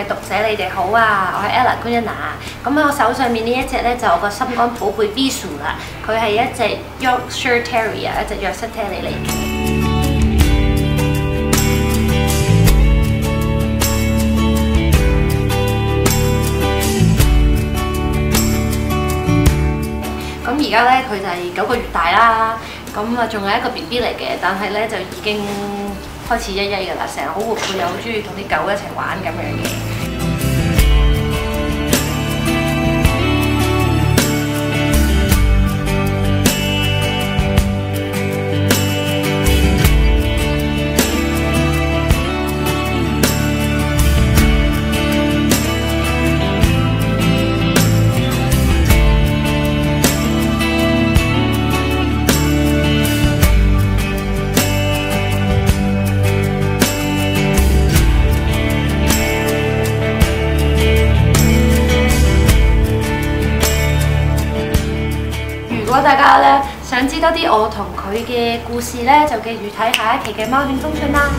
讀者，你哋好啊！我係 Ella 官恩娜。咁喺我手上面呢一隻咧就我個心肝寶貝 Bisou 啦，佢係一隻 Yorkshire Terrier， 一隻約瑟車厘嚟嘅。咁而家咧佢就係9個月大啦，咁啊仲係一個 BB 嚟嘅，但係咧就已經開始曳曳㗎啦，成日好活潑，又好中意同啲狗一齊玩咁樣嘅。如果大家咧想知多啲我同佢嘅故事咧，就記住睇下一期嘅貓犬通訊啦。